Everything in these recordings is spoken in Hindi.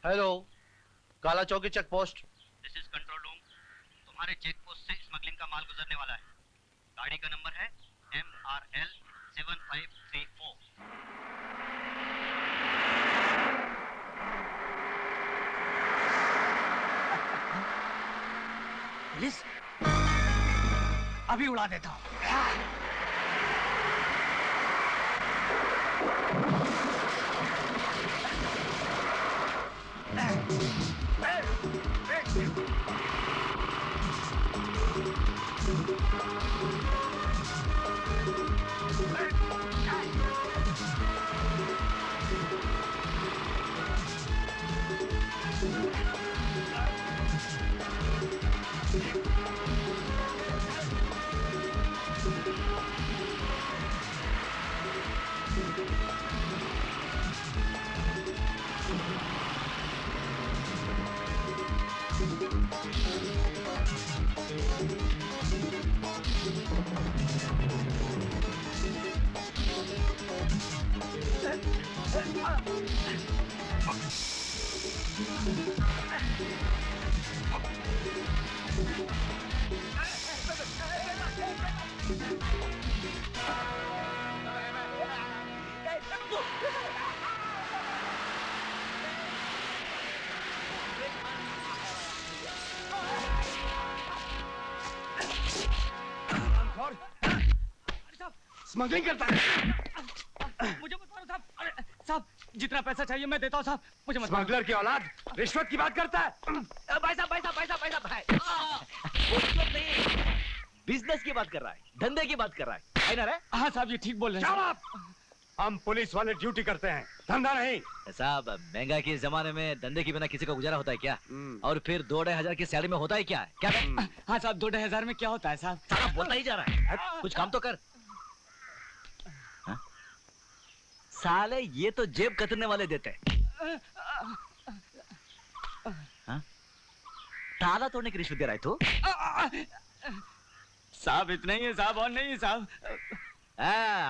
Hello, Kala Chauki check post. This is control room. तुम्हारे चेक पोस्ट से स्मगलिंग का माल गुजरने वाला है। गाड़ी का नंबर है MRL 7534। पुलिस अभी उड़ा देता हूँ। स्मगलिंग करता है। मुझे मत मारो साहब। अरे साहब, जितना पैसा चाहिए मैं देता हूँ साहब, मुझे मत मारो। स्मगलर की औलाद रिश्वत की बात करता है। भाई साहब वो मतलब नहीं, बिजनेस की बात कर रहा है, धंधे की बात कर रहा है ना रे? हाँ साहब, ये ठीक बोल रहे हैं साहब। हम पुलिस वाले ड्यूटी करते हैं, धंधा नहीं। साहब, महंगाई के जमाने में धंधे के बिना किसी का गुजारा होता है क्या? और फिर 2-2.5 की सैलरी में होता है क्या? क्या हाँ साहब, 2-2.5 में क्या होता है साहब? सारा बोलता ही जा रहा है, कुछ काम तो कर। साले ये तो जेब कतरने वाले देते हैं। ताला तोड़ने की रिश्वत दे रहा है तू? साहब इतना ही है साहब, और नहीं साहब।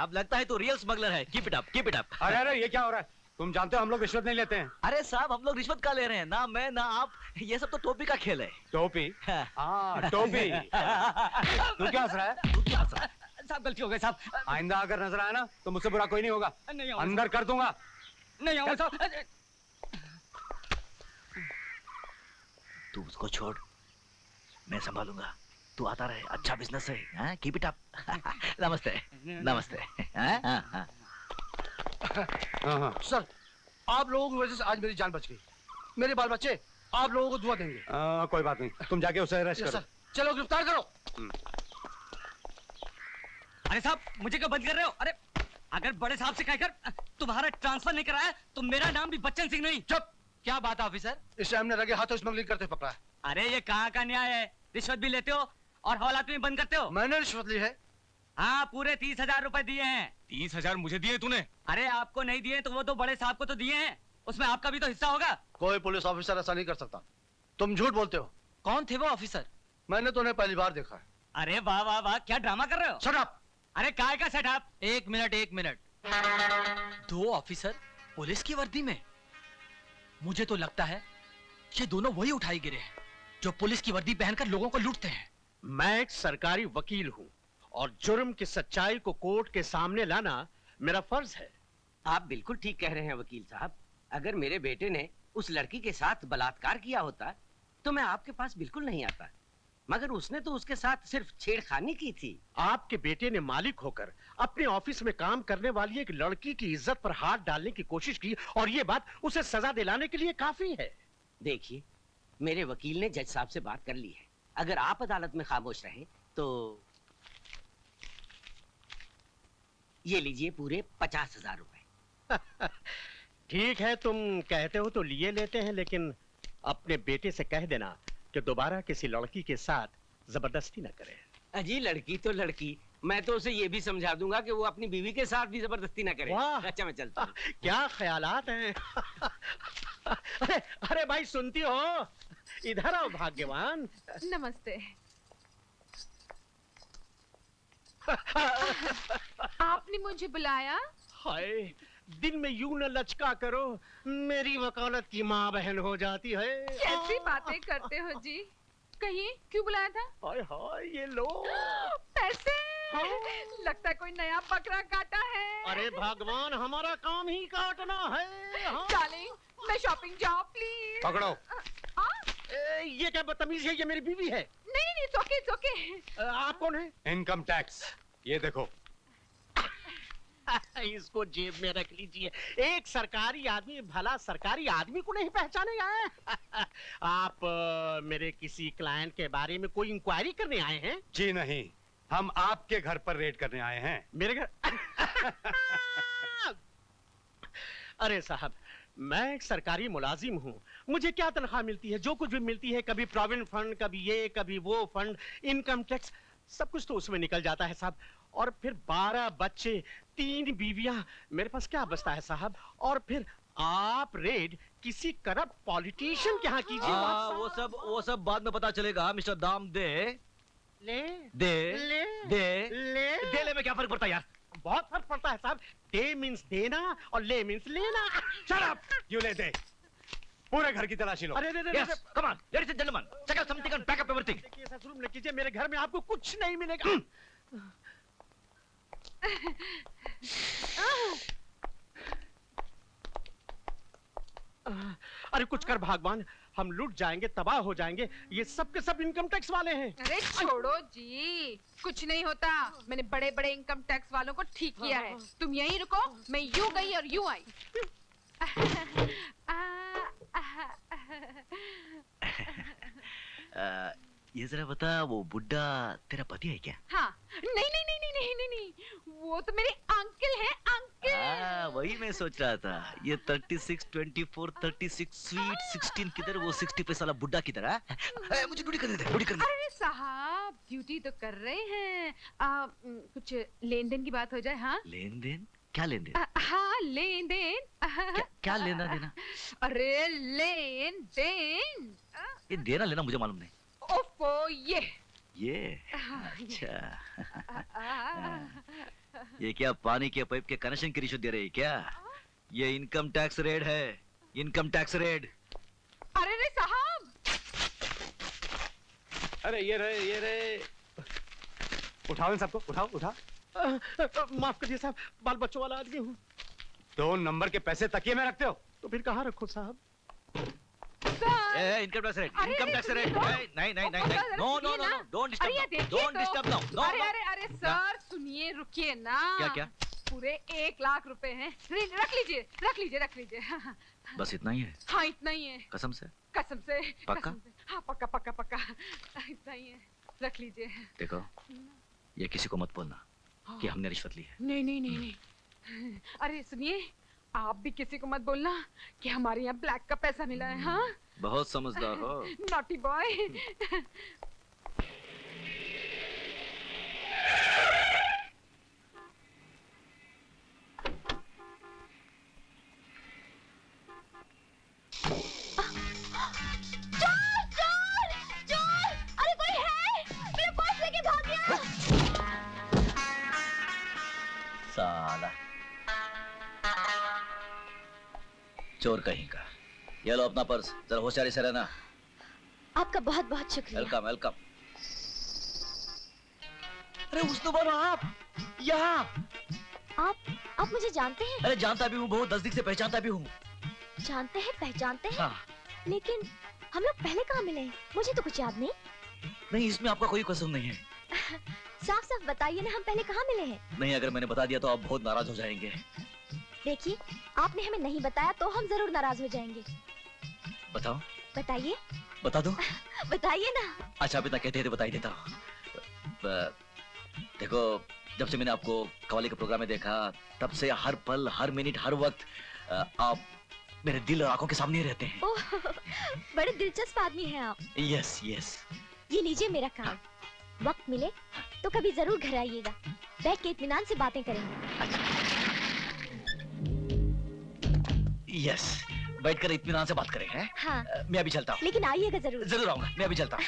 अब लगता है तू रियल स्मगलर है। Keep it up, keep it up. अरे ये क्या हो रहा है? तुम जानते हो हम लोग रिश्वत नहीं लेते हैं। अरे साहब, हम लोग रिश्वत का ले रहे हैं ना, मैं ना आप, ये सब तो टोपी का खेल है। टोपी? हाँ टोपी। तू क्या हंस रहा है? तू क्या हंस रहा है? साहब गलती हो गई साहब। आइंदा अगर नजर आया ना तो मुझसे बुरा कोई नहीं होगा। नहीं अंदर कर दूंगा। नहीं आऊंगा साहब। तू उसको छोड़, मैं संभालूंगा। तू आता रहे, अच्छा बिजनेस है। Keep it up. नमस्ते नमस्ते। हाँ। सर, आप लोगों की वजह से आज मेरी जान बच गई। मेरे बाल बच्चे आप लोगों को दुआ देंगे। कोई बात नहीं, तुम जाके उसे अरेस्ट करो। चलो गिरफ्तार करो। अरे साहब, मुझे क्यों बंद कर रहे हो? अरे अगर बड़े साहब से कहकर तुम्हारा ट्रांसफर नहीं कराया तो मेरा नाम भी बच्चन सिंह नहीं। चुप। क्या बात है ऑफिसर? इसे हमने लगे हाथों स्मगलिंग करते पकड़ा है। अरे ये कहाँ का न्याय है? रिश्वत भी लेते हो और हवालात में बंद करते हो। मैंने रिश्वत ली है। हाँ, पूरे 30,000 रुपए दिए हैं। 30,000 मुझे दिए तूने? अरे आपको नहीं दिए तो वो तो बड़े साहब को तो दिए हैं, उसमें आपका भी तो हिस्सा होगा। कोई पुलिस ऑफिसर ऐसा नहीं कर सकता। तुम झूठ बोलते हो। कौन थे वो ऑफिसर? मैंने तो उन्हें पहली बार देखा है। अरे वाह वाह वाह, क्या ड्रामा कर रहे हो? Shut up. अरे काय का सेटअप? एक मिनट। 2 ऑफिसर पुलिस की वर्दी में? मुझे तो लगता है ये दोनों वही उठाई गिरे हैं जो पुलिस की वर्दी पहनकर लोगों को लूटते हैं। मैं एक सरकारी वकील हूँ और जुर्म की सच्चाई को कोर्ट के सामने लाना मेरा फर्ज है। आप बिल्कुल ठीक कह रहे हैं वकील साहब। अगर मेरे बेटे ने उस लड़की के साथ बलात्कार किया होता तो मैं आपके पास बिल्कुल नहीं आता, मगर उसने तो उसके साथ सिर्फ छेड़खानी की थी। आपके बेटे ने मालिक होकर अपने ऑफिस में काम करने वाली एक लड़की की इज्जत पर हाथ डालने की कोशिश की और ये बात उसे सजा दिलाने के लिए काफी है। देखिए, मेरे वकील ने जज साहब से बात कर ली है। अगर आप अदालत में खामोश रहें तो ये लीजिए पूरे 50,000 रुपए। ठीक है, तुम कहते हो तो लिए लेते हैं, लेकिन अपने बेटे से कह देना कि दोबारा किसी लड़की के साथ जबरदस्ती न करे। अजी लड़की तो लड़की, मैं तो उसे ये भी समझा दूंगा कि वो अपनी बीवी के साथ भी जबरदस्ती न करे। अच्छा, मैं चलता हूं। क्या ख्यालात हैं। अरे भाई, सुनती हो? इधर आओ भाग्यवान। नमस्ते। आपने मुझे बुलाया? हाय, दिन में यूं न लचका करो, मेरी वकालत की माँ बहन हो जाती है। कैसी बातें करते हो जी? कहीं क्यों बुलाया था? हाय हाय, ये लो पैसे। लगता है कोई नया बकरा काटा है। अरे भगवान, हमारा काम ही काटना है। हाँ। डार्लिंग मैं शॉपिंग जाऊँ प्लीज। पकड़ो। ये क्या बदतमीजी है, ये मेरी बीवी है। नहीं नहीं it's okay। आप कौन है? इनकम टैक्स, ये देखो। इसको जेब में रख लीजिए। एक सरकारी आदमी भला सरकारी आदमी को नहीं पहचानेगा। आप मेरे किसी क्लाइंट के बारे में कोई इंक्वायरी करने आए हैं? जी नहीं, हम आपके घर पर रेड करने आए हैं। मेरे घर? अरे साहब, मैं एक सरकारी मुलाजिम हूँ। मुझे क्या तनख्वाह मिलती है? जो कुछ भी मिलती है, कभी प्रोविडेंट फंड, कभी ये कभी वो फंड, इनकम टैक्स, सब कुछ तो उसमें निकल जाता है साहब। और फिर 12 बच्चे, 3 बीवियां, मेरे पास क्या बचता है साहब? और फिर आप रेड किसी करप्ट पॉलिटिशियन के यहाँ कीजिए। वो सब बाद में पता चलेगा मिस्टर दाम दे। ले दे ले दे ले दे ले में क्या फर्क पड़ता है यार? बहुत फर्क पड़ता है साहब। दे मीन्स देना और ले मीन्स लेना। Shut up! You ले दे। पूरे घर की तलाशी लो। अरे Yes, come on, ladies and gentlemen, check out something and pack up everything. देखिए, ऐसा जुल्म न कीजिए, मेरे घर में आपको कुछ नहीं मिलेगा। अरे कुछ कर भगवान, हम लूट जाएंगे, तबाह हो जाएंगे। ये सब के सब इनकम टैक्स वाले हैं। अरे छोड़ो जी, कुछ नहीं होता। मैंने बड़े बड़े इनकम टैक्स वालों को ठीक किया है। तुम यहीं रुको, मैं यूं गई और यूं आई। ये जरा बता, वो बुड्ढा तेरा पति है क्या? हाँ, नहीं नहीं नहीं नहीं नहीं नहीं नहीं, वो तो मेरे अंकल हैं, अंकल। वही मैं सोच रहा था। ये 36, 24, 36, स्वीट 16 किधर, वो 60 पैसा वाला बुड्ढा किधर है? मुझे ड्यूटी करने दे, ड्यूटी करने दे। अरे साहब, ड्यूटी तो कर रहे हैं। कुछ लेन देन की बात हो जाए। हाँ, लेन देन? क्या लेन देन? हाँ लेन देन। क्या लेना देना? अरे लेन देन। ये देना लेना मुझे मालूम नहीं। ओफो, ये अच्छा। ये क्या पानी के पाइप के कनेक्शन की रिश्वत दे रही है क्या? ये इनकम टैक्स रेड है, इनकम टैक्स रेड। अरे रे साहब, अरे ये रहे। उठाओ इन सबको, उठाओ। माफ करिए साहब, बाल बच्चों वाला आदमी हूँ। 2 नंबर के पैसे तकिए में रखते हो? तो फिर कहाँ रखो साहब? Income tax raid, income tax raid. नहीं, no, don't disturb now. No. अरे सर सुनिए, रुकिए ना। क्या? पूरे 1 लाख रुपए हैं। रख लीजिए। बस इतना ही है? हाँ, इतना ही है। कसम से? कसम से। पक्का? कसम से। हाँ, पक्का। इतना ही है, रख लीजिए। देखो, ये किसी को मत बोलना कि हमने रिश्वत ली है। नहीं। अरे सुनिए, आप भी किसी को मत बोलना कि हमारे यहाँ ब्लैक का पैसा मिला है। हाँ, बहुत समझदार हो। Naughty boy. अरे कोई है, मेरा पर्स लेके भाग गया। साला चोर कहीं का। ये लो अपना पर्स, जरा होशियारी से रहना। आपका बहुत बहुत शुक्रिया। वेलकम। अरे उसने बोलो आप यहाँ। आप मुझे जानते हैं? अरे जानता भी हूँ, बहुत नजदीक से पहचानता भी हूँ। जानते हैं, पहचानते हैं? हाँ। लेकिन हम लोग पहले कहाँ मिले हैं? मुझे तो कुछ याद नहीं। नहीं, इसमें आपका कोई कसूर नहीं है। साफ साफ बताइए ना, हम पहले कहाँ मिले हैं? नहीं, अगर मैंने बता दिया तो आप बहुत नाराज हो जाएंगे। देखिए, आपने हमें नहीं बताया तो हम जरूर नाराज हो जाएंगे। बताओ। बताइए। बता दो। बताइए ना। अच्छा, आप इतना कहते हैं तो बता ही देता हूँ। देखो, जब से मैंने आपको कव्वाली के प्रोग्राम में देखा, तब से हर पल, हर मिनट, हर वक्त आप मेरे दिल और आंखों के सामने ही रहते हैं। ओह, बड़े दिलचस्प आदमी हैं आप। यस। ये लीजिए मेरा कार्ड। वक्त मिले तो कभी जरूर घर आइएगा, बैठ के इत्मीनान से बातें करेंगे। यस, बैठकर इत्मीनान से बात करेंगे। हाँ। मैं अभी चलता हूँ। लेकिन आइएगा जरूर। जरूर आऊंगा, मैं अभी चलता हूँ।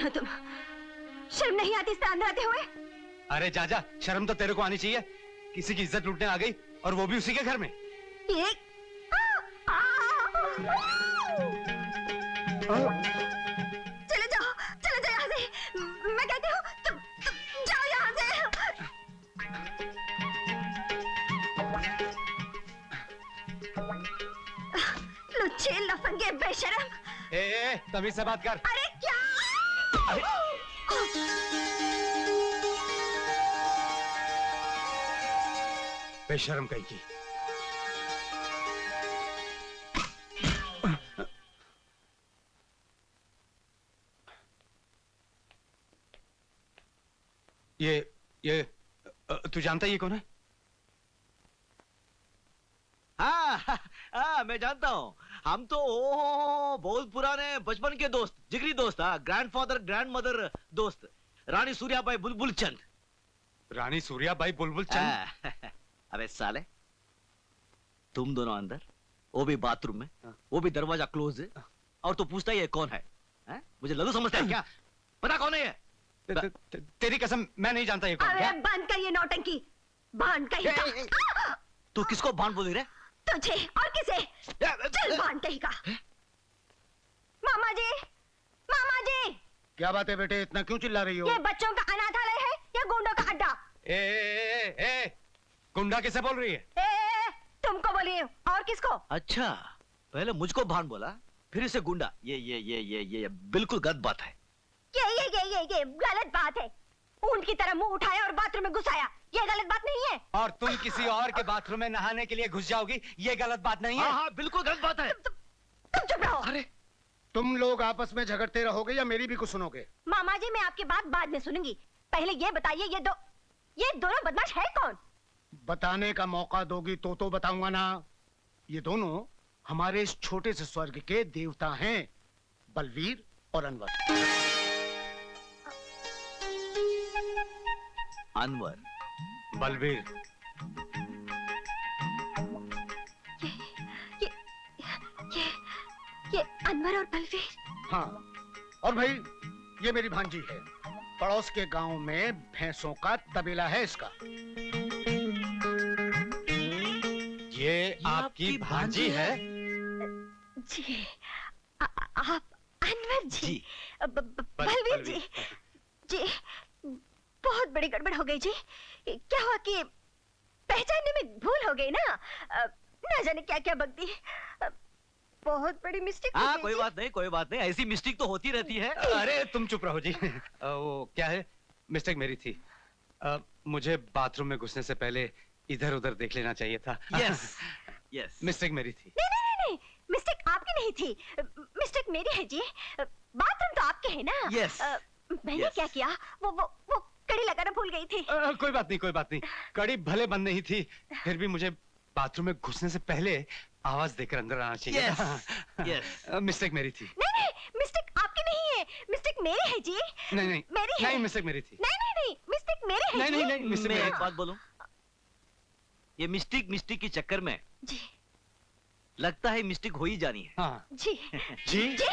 हो तुम? शर्म नहीं आती इस तरह अंदर आते हुए? अरे जा शर्म तो तेरे को आनी चाहिए। किसी की इज्जत लूटने आ गई और वो भी उसी के घर में। ये चले जाओ यहाँ से। मैं कहती हूँ तुम जाओ यहाँ से। लुच्चे लफंगे बेशरम। तमीज से बात कर। अरे क्या? बेशरम कहीं की। ये तू जानता है ये कौन है? हाँ मैं जानता हूँ। हम तो बहुत पुराने बचपन के दोस्त, जिगरी दोस्त। हाँ, ग्रैंडफादर ग्रैंडमदर दोस्त, रानी सूर्याबाई बुलबुल चंद। रानी सूर्याबाई बुलबुल चंद? अबे साले, तुम दोनों अंदर, वो भी बाथरूम में, वो भी दरवाजा क्लोज है, और तो पूछता ही है कौन है? मुझे लल्लू समझता है क्या? पता कौन है ये? तेरी कसम मैं नहीं जानता ये कौन है। अरे बंद कर ये नौटंकी, भान कहीं का। तू किसको भान बोल रही है? तुझे और किसे? चल भान कहीं का। मामा जी, मामा जी। क्या बात है बेटे, इतना क्यों चिल्ला रही हो? ये बच्चों का अनाथालय है या गुंडों का अड्डा? गुंडा किसे बोल रही है? तुमको बोलिए, और किसको? अच्छा, पहले मुझको भान बोला, फिर इसे गुंडा। ये बिल्कुल गलत बात है। ये गलत बात है। ऊंट की तरह मुंह उठाया और बाथरूम में घुसाया, ये गलत बात नहीं है। और तुम किसी और के बाथरूम में नहाने के लिए घुस जाओगी, ये गलत बात नहीं है। हाँ, बिल्कुल गलत बात है। तुम चुप रहो। अरे तुम लोग आपस में झगड़ते रहोगे या मेरी भी कुछ सुनोगे? मामा जी, मैं आपकी बात बाद में सुनूंगी। पहले ये बताइए, ये दोनों बदमाश है कौन? बताने का मौका दोगी तो बताऊंगा ना। ये दोनों हमारे इस छोटे से स्वर्ग के देवता हैं, बलवीर और अनवर। अनवर, बलवीर। ये अनवर और बलवीर। हाँ, और भाई ये मेरी भांजी है। पड़ोस के गांव में भैंसों का तबेला है इसका। ये आपकी भांजी है? जी, आप अनवर जी, बलवीर जी। जी, बहुत बड़ी गड़बड़ हो गई जी। क्या हुआ कि पहचानने में भूल हो गई ना। ना जाने क्या क्या बकती। बहुत बड़ी मिस्टेक। हाँ, कोई बात नहीं, ऐसी मिस्टेक तो होती रहती है। अरे तुम चुप रहो जी। वो क्या है, मिस्टेक मेरी थी। मुझे बाथरूम में घुसने से पहले इधर उधर देख लेना चाहिए था। यस, मिस्टेक मेरी थी। नहीं, मिस्टेक आपकी नहीं थी, मिस्टेक मेरी है जी। बाथरूम तो आपके है ना। यस। मैंने क्या किया, वो कड़ी लगाना भूल गई थी। कोई बात नहीं। कड़ी भले बंद नहीं थी, फिर भी मुझे बाथरूम में घुसने से पहले आवाज देकर अंदर आना चाहिए। यस। मिस्टेक मेरी थी। नहीं, मिस्टेक आपकी नहीं है, मिस्टेक मेरी है जी। नहीं मेरी है। नहीं, मिस्टेक मेरी थी। नहीं, मिस्टेक मेरी है जी। नहीं, मिस्टेक मैं मेरी। एक बात बोलूं, ये मिस्टेक के चक्कर में जी, लगता है मिस्टेक हो ही जानी है। हाँ जी, जी। जी।